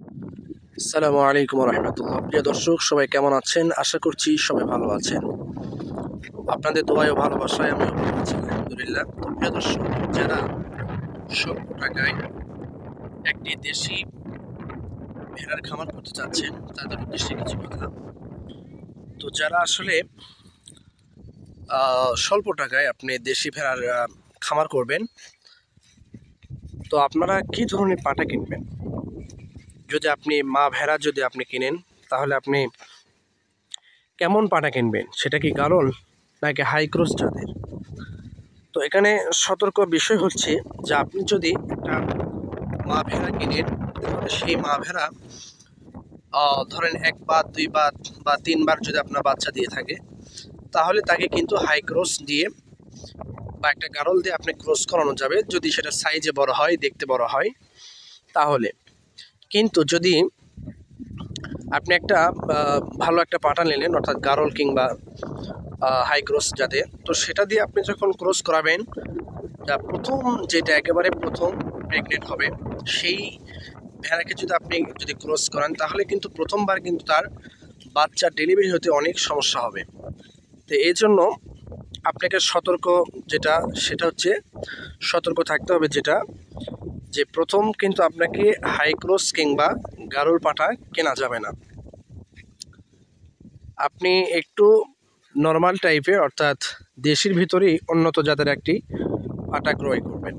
আসসালামু আলাইকুম রহমতুল্লাহ। প্রিয় দর্শক, সবাই কেমন আছেন? আশা করছি সবাই ভালো আছেন। আপনাদের দোয়ায় ও ভালোবাসায় আমিও ভালো আছি, আলহামদুলিল্লাহ। তো প্রিয় দর্শক, যারা স্বল্প টাকায় একটি দেশি ভেড়ার খামার করতে চাচ্ছেন, তাদের উদ্দেশ্যে কিছু কথা। তো যারা আসলে স্বল্প টাকায় আপনি দেশি ভেড়ার খামার করবেন, তো আপনারা কি ধরনের পাটা কিনবেন? যদি আপনি মা ভেড়া যদি আপনি কিনেন, তাহলে আপনি কেমন পাটা কিনবেন? সেটা কি গারল নাকি হাই ক্রস জাতের? তো এখানে সতর্ক বিষয় হচ্ছে যে আপনি যদি একটা মা ভেড়া কিনেন, তাহলে সেই মা ভেড়া ধরেন একবার দুইবার বা তিনবার যদি আপনার বাচ্চা দিয়ে থাকে, তাহলে তাকে কিন্তু হাই ক্রস দিয়ে বা একটা গারল দিয়ে আপনি ক্রস করানো যাবে, যদি সেটা সাইজে বড় হয়, দেখতে বড় হয়। তাহলে কিন্তু যদি আপনি একটা ভালো একটা পাঠা নিলেন, অর্থাৎ গারল কিংবা হাই ক্রস যাতে, তো সেটা দিয়ে আপনি যখন ক্রস করাবেন, প্রথম যেটা একেবারে প্রথম প্রেগনেন্ট হবে, সেই ভেড়াকে যদি ক্রস করান, তাহলে কিন্তু প্রথমবার কিন্তু তার বাচ্চা ডেলিভারি হতে অনেক সমস্যা হবে। তো এই জন্য আপনাকে সেটা হচ্ছে সতর্ক থাকতে হবে, যে প্রথম কিন্তু আপনাকে হাই ক্রস কিংবা গারুল পাঠা কেনা যাবে না। আপনি একটু নর্মাল টাইপের, অর্থাৎ দেশির ভিতরেই উন্নত জাতের একটি পাঠা ক্রয় করবেন।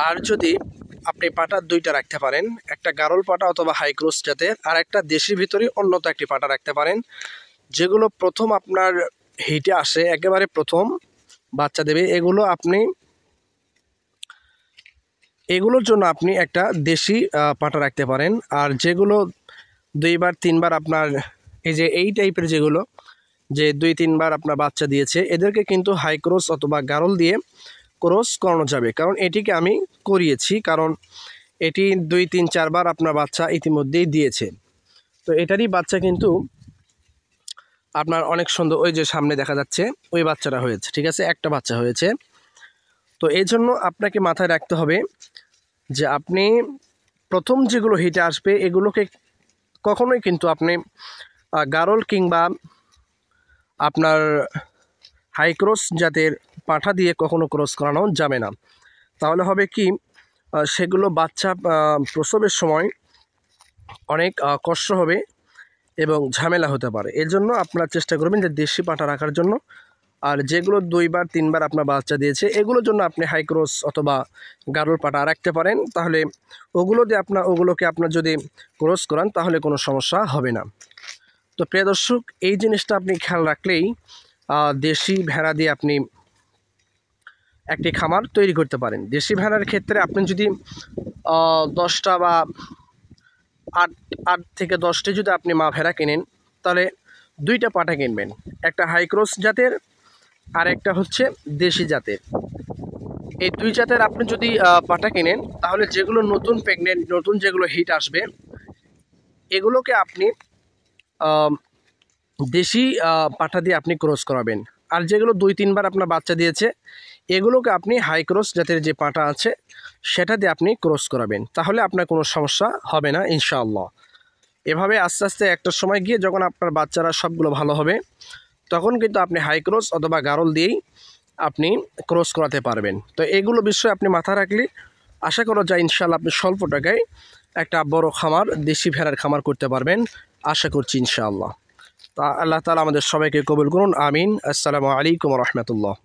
আর যদি আপনি পাটা দুইটা রাখতে পারেন, একটা গারল পাটা অথবা হাই ক্রস জাতের, আর একটা দেশির ভিতরে উন্নত একটি পাটা রাখতে পারেন, যেগুলো প্রথম আপনার হিটে আসে, একেবারে প্রথম বাচ্চা দেবে। এগুলোর জন্য আপনি একটা দেশি পাটা রাখতে পারেন। আর যেগুলো দুইবার তিনবার আপনার এই টাইপের যেগুলো যে দুই তিনবার আপনার বাচ্চা দিয়েছে, এদেরকে কিন্তু হাই ক্রস অথবা গারল দিয়ে ক্রস করানো যাবে। কারণ এটিকে আমি করিয়েছি, কারণ এটি 2-3-4 বার আপনার বাচ্চা ইতিমধ্যেই দিয়েছে। তো এটারই বাচ্চা কিন্তু আপনার অনেক সুন্দর, ওই যে সামনে দেখা যাচ্ছে ওই বাচ্চাটা হয়েছে, ঠিক আছে, একটা বাচ্চা হয়েছে। তো এই জন্য আপনাকে মাথায় রাখতে হবে যে আপনি প্রথম যেগুলো হিটে আসবে, এগুলোকে কখনোই কিন্তু আপনি গারল কিংবা আপনার হাই ক্রস জাতের পাঠা দিয়ে কখনো ক্রস করানো যাবে না। তাহলে হবে কি, সেগুলো বাচ্চা প্রসবের সময় অনেক কষ্ট হবে এবং ঝামেলা হতে পারে। এর জন্য আপনারা চেষ্টা করবেন যে দেশি পাঠা রাখার জন্য। আর যেগুলো দুইবার তিনবার আপনার বাচ্চা দিয়েছে, এগুলোর জন্য আপনি হাই ক্রস অথবা গারুল পাঠা রাখতে পারেন। তাহলে ওগুলোকে আপনার যদি ক্রস করান, তাহলে কোনো সমস্যা হবে না। তো প্রিয় দর্শক, এই জিনিসটা আপনি খেয়াল রাখলেই দেশি ভেড়া দিয়ে আপনি একটি খামার তৈরি করতে পারেন। দেশি ভেড়ার ক্ষেত্রে আপনি যদি 10টা বা 8 থেকে 10টি যদি আপনি মা ভেড়া কেনেন, তাহলে দুইটা পাঠা কিনবেন, একটা হাই ক্রস জাতের আর একটা হচ্ছে দেশি জাতের। এই দুই জাতের আপনি যদি পাঠা কিনেন, তাহলে যেগুলো নতুন প্রেগনেন্ট, নতুন যেগুলো হিট আসবে, এগুলোকে আপনি দেশি পাঠা দিয়ে আপনি ক্রস করাবেন। আর যেগুলো 2-3 বার আপনার বাচ্চা দিয়েছে, এগুলোকে আপনি হাই ক্রস জাতের যে পাঠা আছে, সেটা দিয়ে আপনি ক্রস করাবেন। তাহলে আপনার কোনো সমস্যা হবে না ইনশাআল্লাহ। এভাবে আস্তে আস্তে একটা সময় গিয়ে যখন আপনার বাচ্চারা সবগুলো ভালো হবে, তখন কিন্তু আপনি হাই ক্রস অথবা গারল দিয়েই আপনি ক্রস করাতে পারবেন। তো এগুলো বিষয়ে আপনি মাথা রাখলে আশা করা যায় ইনশাআল্লাহ আপনি স্বল্প টাকায় একটা বড় খামার, দেশি ভেড়ার খামার করতে পারবেন, আশা করছি ইনশাআল্লাহ। তা আল্লাহ তাআলা আমাদের সবাইকে কবুল করুন, আমিন। আসসালামু আলাইকুম রহমতুল্লাহ।